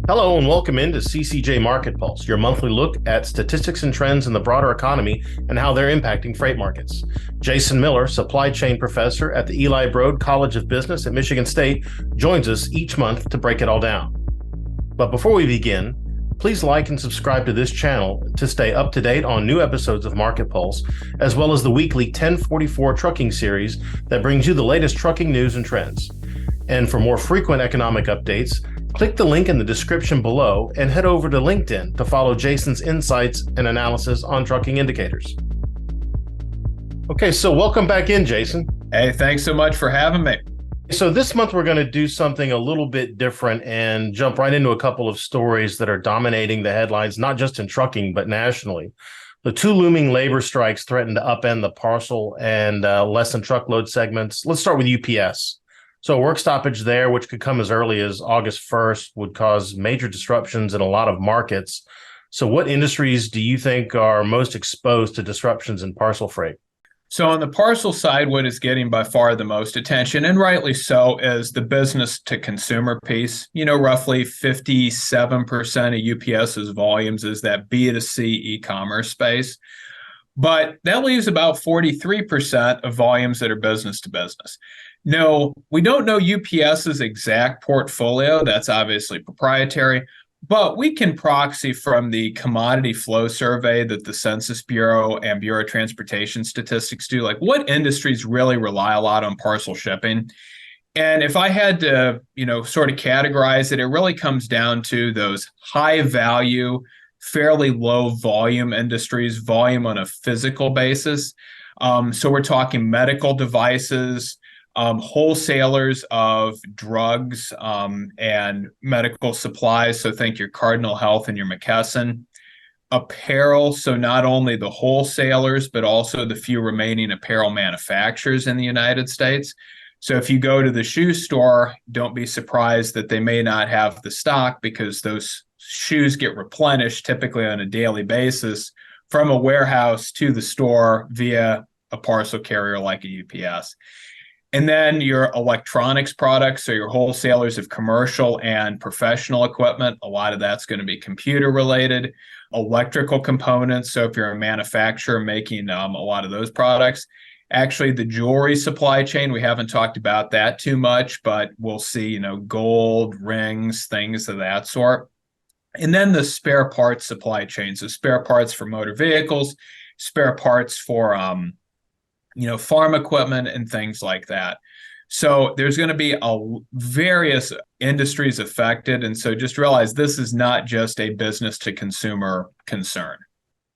Hello and welcome into CCJ MarketPulse, your monthly look at statistics and trends in the broader economy and how they're impacting freight markets. Jason Miller, supply chain professor at the Eli Broad College of Business at Michigan State, joins us each month to break it all down. But before we begin, please like and subscribe to this channel to stay up to date on new episodes of MarketPulse, as well as the weekly 1044 trucking series that brings you the latest trucking news and trends. And for more frequent economic updates, click the link in the description below and head over to LinkedIn to follow Jason's insights and analysis on trucking indicators. Okay, so welcome back in, Jason. Hey, thanks so much for having me. So this month we're going to do something a little bit different and jump right into a couple of stories that are dominating the headlines, not just in trucking, but nationally. The two looming labor strikes threaten to upend the parcel and less than truckload segments. Let's start with UPS. So a work stoppage there, which could come as early as August 1st, would cause major disruptions in a lot of markets. So what industries do you think are most exposed to disruptions in parcel freight? So on the parcel side, what is getting by far the most attention, and rightly so, is the business to consumer piece. Roughly 57% of UPS's volumes is that B2C e-commerce space. But that leaves about 43% of volumes that are business to business. No, we don't know UPS's exact portfolio. That's obviously proprietary, but we can proxy from the commodity flow survey that the Census Bureau and Bureau of Transportation Statistics do, like what industries really rely a lot on parcel shipping. And if I had to, sort of categorize it, it really comes down to those high value, fairly low volume industries, volume on a physical basis. So we're talking medical devices, wholesalers of drugs and medical supplies. So think your Cardinal Health and your McKesson. Apparel, so not only the wholesalers, but also the few remaining apparel manufacturers in the United States. So if you go to the shoe store, don't be surprised that they may not have the stock because those shoes get replenished typically on a daily basis from a warehouse to the store via a parcel carrier like a UPS. And then your electronics products, so your wholesalers of commercial and professional equipment, a lot of that's going to be computer related, electrical components. So if you're a manufacturer making a lot of those products, actually the jewelry supply chain, we haven't talked about that too much, but we'll see, gold, rings, things of that sort. And then the spare parts supply chain, so spare parts for motor vehicles, spare parts for farm equipment and things like that. So there's going to be various industries affected. And so just realize this is not just a business to consumer concern.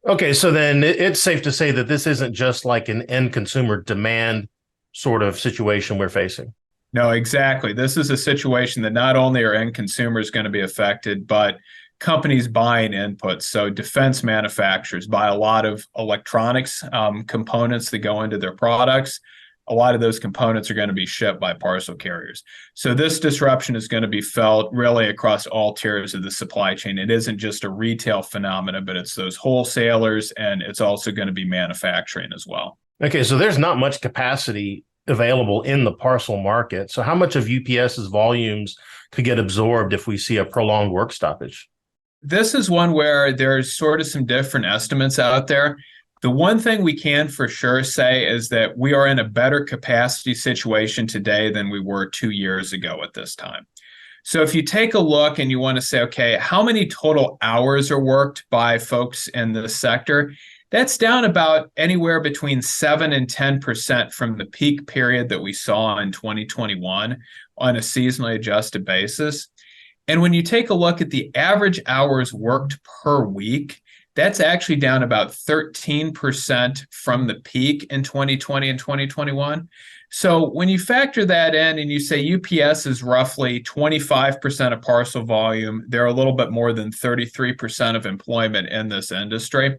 Okay, so then it's safe to say that this isn't just like an end consumer demand sort of situation we're facing. No, exactly. This is a situation that not only are end consumers going to be affected, but companies buying inputs. So defense manufacturers buy a lot of electronics components that go into their products. A lot of those components are going to be shipped by parcel carriers. So this disruption is going to be felt really across all tiers of the supply chain. It isn't just a retail phenomena, but it's those wholesalers, and it's also going to be manufacturing as well. Okay, so there's not much capacity available in the parcel market. So how much of UPS's volumes could get absorbed if we see a prolonged work stoppage? This is one where there's sort of some different estimates out there. The one thing we can for sure say is that we are in a better capacity situation today than we were 2 years ago at this time. So if you take a look and you want to say, okay, how many total hours are worked by folks in this sector? That's down about anywhere between 7 and 10% from the peak period that we saw in 2021 on a seasonally adjusted basis. And when you take a look at the average hours worked per week, that's actually down about 13% from the peak in 2020 and 2021. So when you factor that in and you say UPS is roughly 25% of parcel volume, they're a little bit more than 33% of employment in this industry.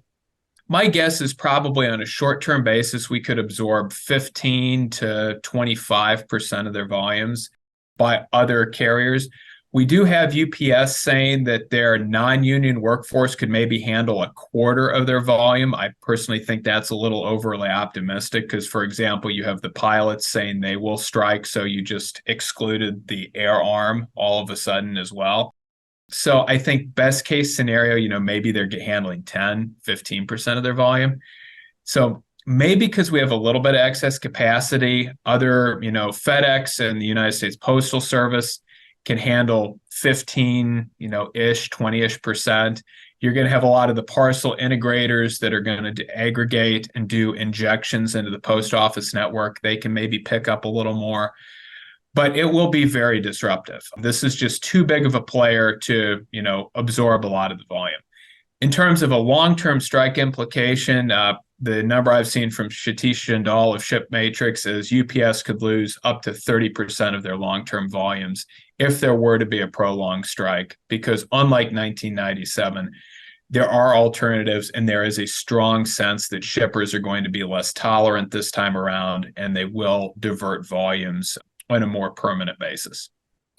My guess is probably on a short-term basis, we could absorb 15 to 25% of their volumes by other carriers. We do have UPS saying that their non-union workforce could maybe handle a quarter of their volume. I personally think that's a little overly optimistic because, for example, you have the pilots saying they will strike, so you just excluded the air arm all of a sudden as well. So I think best case scenario, maybe they're handling 10, 15% of their volume. So maybe because we have a little bit of excess capacity, other, FedEx and the United States Postal Service can handle 15, ish, 20-ish percent. You're going to have a lot of the parcel integrators that are going to aggregate and do injections into the post office network. They can maybe pick up a little more, but it will be very disruptive. This is just too big of a player to, absorb a lot of the volume. In terms of a long-term strike implication, the number I've seen from Satish Jindal of Ship Matrix is UPS could lose up to 30% of their long-term volumes if there were to be a prolonged strike, because unlike 1997, there are alternatives, and there is a strong sense that shippers are going to be less tolerant this time around, and they will divert volumes on a more permanent basis.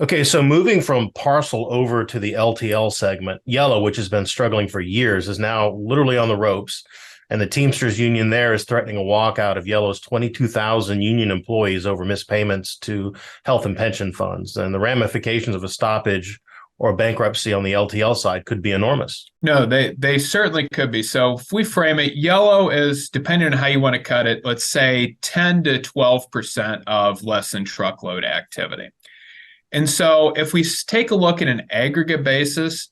Okay, so moving from parcel over to the LTL segment, Yellow, which has been struggling for years, is now literally on the ropes. And the Teamsters union there is threatening a walkout of Yellow's 22,000 union employees over missed payments to health and pension funds. And the ramifications of a stoppage or bankruptcy on the LTL side could be enormous. No, they certainly could be. So if we frame it, Yellow is, depending on how you want to cut it, let's say 10 to 12% of less than truckload activity. And so if we take a look at an aggregate basis,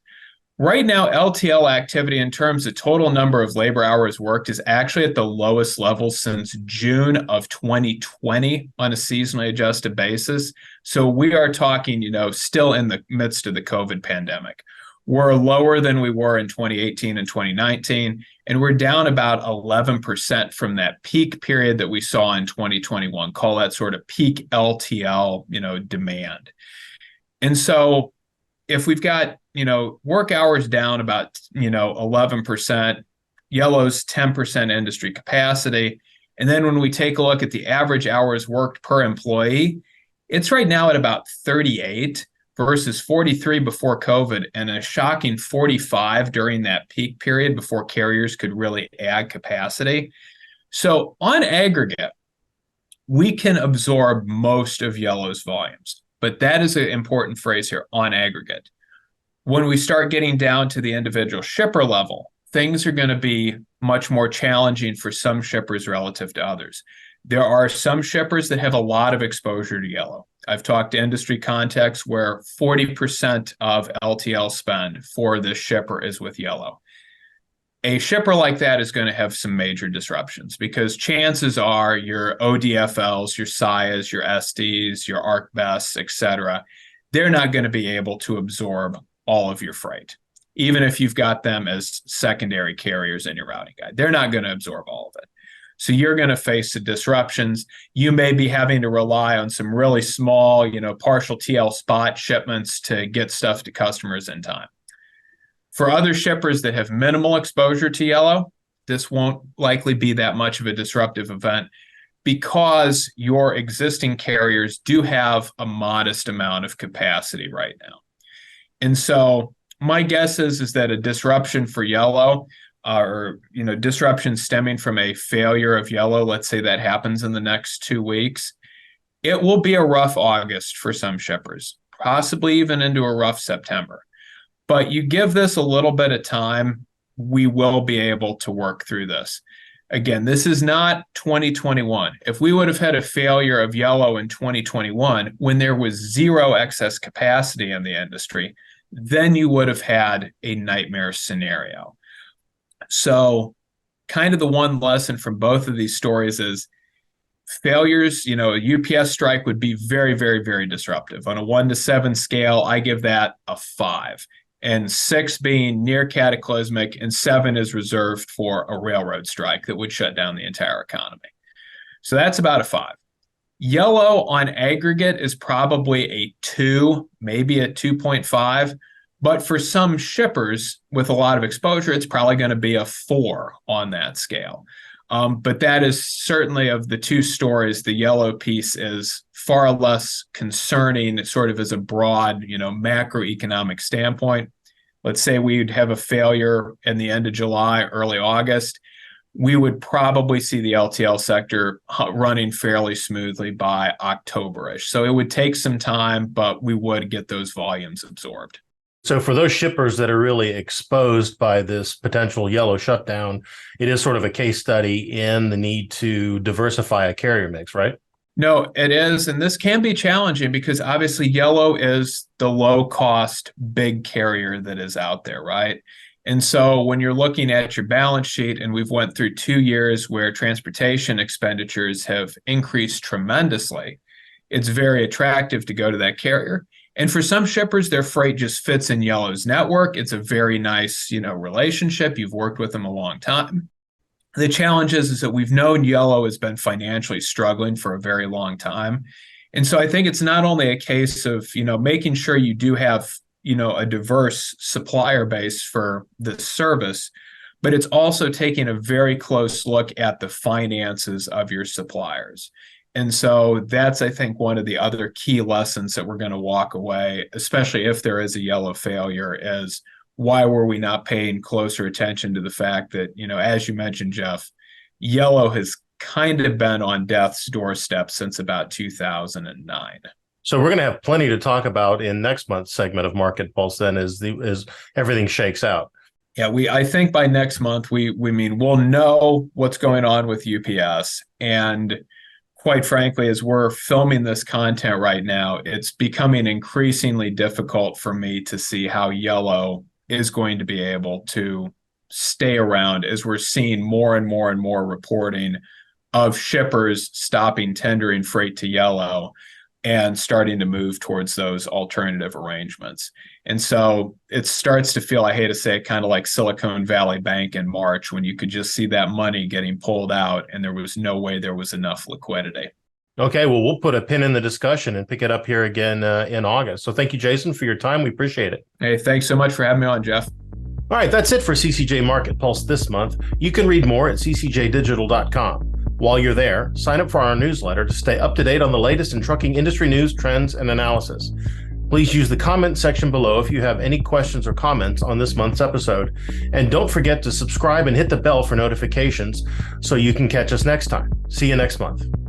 right now, LTL activity in terms of total number of labor hours worked is actually at the lowest level since June of 2020 on a seasonally adjusted basis. So we are talking, still in the midst of the COVID pandemic. We're lower than we were in 2018 and 2019, and we're down about 11% from that peak period that we saw in 2021. Call that sort of peak LTL, demand. And so if we've got, work hours down about, 11%, Yellow's 10% industry capacity. And then when we take a look at the average hours worked per employee, it's right now at about 38 versus 43 before COVID, and a shocking 45 during that peak period before carriers could really add capacity. So on aggregate, we can absorb most of Yellow's volumes, but that is an important phrase here, on aggregate. When we start getting down to the individual shipper level, things are going to be much more challenging for some shippers relative to others. There are some shippers that have a lot of exposure to Yellow. I've talked to industry contacts where 40% of LTL spend for this shipper is with Yellow. A shipper like that is going to have some major disruptions, because chances are your ODFLs, your SIAs, your SDs, your ArcBests, et cetera, they're not going to be able to absorb all of your freight, even if you've got them as secondary carriers in your routing guide. They're not going to absorb all of it. So you're going to face the disruptions. You may be having to rely on some really small, partial TL spot shipments to get stuff to customers in time. For other shippers that have minimal exposure to Yellow, this won't likely be that much of a disruptive event, because your existing carriers do have a modest amount of capacity right now. And so my guess is that a disruption for Yellow, or disruption stemming from a failure of Yellow, let's say that happens in the next 2 weeks, it will be a rough August for some shippers, possibly even into a rough September. But you give this a little bit of time, we will be able to work through this. Again, this is not 2021. If we would have had a failure of Yellow in 2021 when there was zero excess capacity in the industry, then you would have had a nightmare scenario. So kind of the one lesson from both of these stories is failures, a UPS strike would be very, very, very disruptive. On a 1 to 7 scale, I give that a 5. And 6 being near cataclysmic, and 7 is reserved for a railroad strike that would shut down the entire economy. So that's about a 5. Yellow on aggregate is probably a 2, maybe a 2.5. But for some shippers with a lot of exposure, it's probably going to be a 4 on that scale. But that is certainly, of the two stories, the Yellow piece is far less concerning, sort of as a broad, macroeconomic standpoint. Let's say we'd have a failure in the end of July, early August. We would probably see the LTL sector running fairly smoothly by October-ish. So it would take some time, but we would get those volumes absorbed. So for those shippers that are really exposed by this potential yellow shutdown, it is sort of a case study in the need to diversify a carrier mix, right? No, it is. And this can be challenging because obviously yellow is the low cost big carrier that is out there, right? And so when you're looking at your balance sheet, and we've went through 2 years where transportation expenditures have increased tremendously, it's very attractive to go to that carrier. And for some shippers, their freight just fits in Yellow's network. It's a very nice, relationship. You've worked with them a long time. The challenge is that we've known Yellow has been financially struggling for a very long time. And so I think it's not only a case of, making sure you do have, a diverse supplier base for the service, but it's also taking a very close look at the finances of your suppliers. And so that's, I think, one of the other key lessons that we're going to walk away, especially if there is a Yellow failure, is why were we not paying closer attention to the fact that, as you mentioned, Jeff, Yellow has kind of been on death's doorstep since about 2009. So we're going to have plenty to talk about in next month's segment of Market Pulse then as everything shakes out. Yeah, I think by next month, we'll know what's going on with UPS. And quite frankly, as we're filming this content right now, it's becoming increasingly difficult for me to see how Yellow is going to be able to stay around as we're seeing more and more and more reporting of shippers stopping tendering freight to Yellow and starting to move towards those alternative arrangements. And so it starts to feel, I hate to say it, kind of like Silicon Valley Bank in March, when you could just see that money getting pulled out and there was no way there was enough liquidity. Okay, well, we'll put a pin in the discussion and pick it up here again in August. So thank you, Jason, for your time. We appreciate it. Hey, thanks so much for having me on, Jeff. All right, that's it for CCJ Market Pulse this month. You can read more at ccjdigital.com. While you're there, sign up for our newsletter to stay up to date on the latest in trucking industry news, trends, and analysis. Please use the comment section below if you have any questions or comments on this month's episode. And don't forget to subscribe and hit the bell for notifications so you can catch us next time. See you next month.